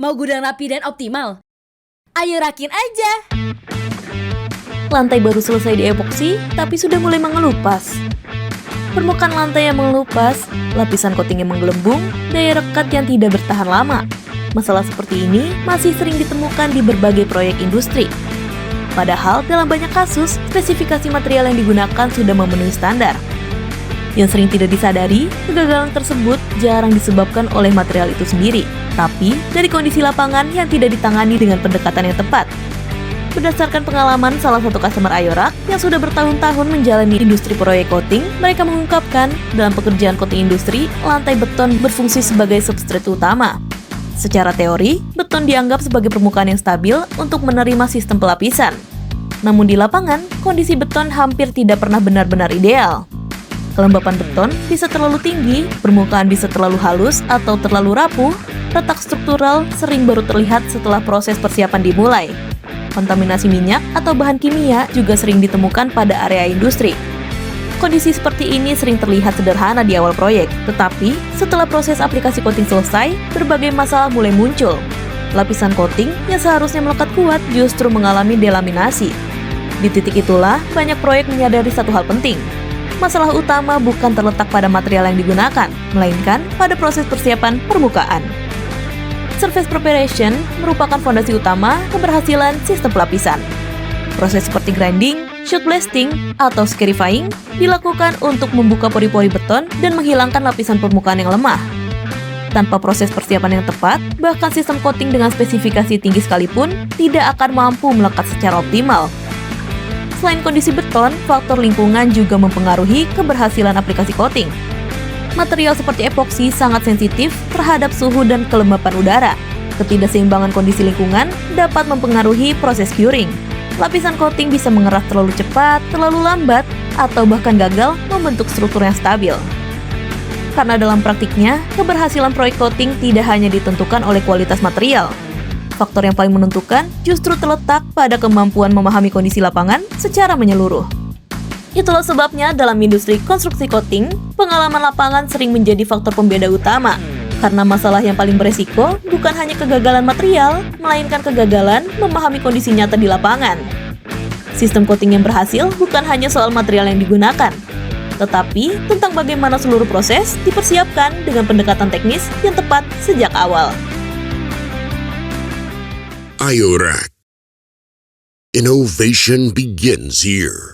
Mau gudang rapi dan optimal? Ayo rakin aja! Lantai baru selesai diepoksi, tapi sudah mulai mengelupas. Permukaan lantai yang mengelupas, lapisan coating yang menggelembung, daya rekat yang tidak bertahan lama. Masalah seperti ini masih sering ditemukan di berbagai proyek industri. Padahal dalam banyak kasus, spesifikasi material yang digunakan sudah memenuhi standar. Yang sering tidak disadari, kegagalan tersebut jarang disebabkan oleh material itu sendiri, tapi dari kondisi lapangan yang tidak ditangani dengan pendekatan yang tepat. Berdasarkan pengalaman salah satu customer Ayorak yang sudah bertahun-tahun menjalani industri proyek coating, mereka mengungkapkan dalam pekerjaan coating industri, lantai beton berfungsi sebagai substrate utama. Secara teori, beton dianggap sebagai permukaan yang stabil untuk menerima sistem pelapisan. Namun di lapangan, kondisi beton hampir tidak pernah benar-benar ideal. Kelembapan beton bisa terlalu tinggi, permukaan bisa terlalu halus atau terlalu rapuh, retak struktural sering baru terlihat setelah proses persiapan dimulai. Kontaminasi minyak atau bahan kimia juga sering ditemukan pada area industri. Kondisi seperti ini sering terlihat sederhana di awal proyek, tetapi setelah proses aplikasi coating selesai, berbagai masalah mulai muncul. Lapisan coating yang seharusnya melekat kuat justru mengalami delaminasi. Di titik itulah, banyak proyek menyadari satu hal penting. Masalah utama bukan terletak pada material yang digunakan, melainkan pada proses persiapan permukaan. Surface preparation merupakan fondasi utama keberhasilan sistem pelapisan. Proses seperti grinding, shoot blasting, atau scarifying dilakukan untuk membuka pori-pori beton dan menghilangkan lapisan permukaan yang lemah. Tanpa proses persiapan yang tepat, bahkan sistem coating dengan spesifikasi tinggi sekalipun tidak akan mampu melekat secara optimal. Selain kondisi beton, faktor lingkungan juga mempengaruhi keberhasilan aplikasi coating. Material seperti epoksi sangat sensitif terhadap suhu dan kelembapan udara. Ketidakseimbangan kondisi lingkungan dapat mempengaruhi proses curing. Lapisan coating bisa mengeras terlalu cepat, terlalu lambat, atau bahkan gagal membentuk struktur yang stabil. Karena dalam praktiknya, keberhasilan proyek coating tidak hanya ditentukan oleh kualitas material. Faktor yang paling menentukan justru terletak pada kemampuan memahami kondisi lapangan secara menyeluruh. Itulah sebabnya dalam industri konstruksi coating, pengalaman lapangan sering menjadi faktor pembeda utama. Karena masalah yang paling beresiko bukan hanya kegagalan material, melainkan kegagalan memahami kondisi nyata di lapangan. Sistem coating yang berhasil bukan hanya soal material yang digunakan, tetapi tentang bagaimana seluruh proses dipersiapkan dengan pendekatan teknis yang tepat sejak awal. Ayorak. Innovation begins here.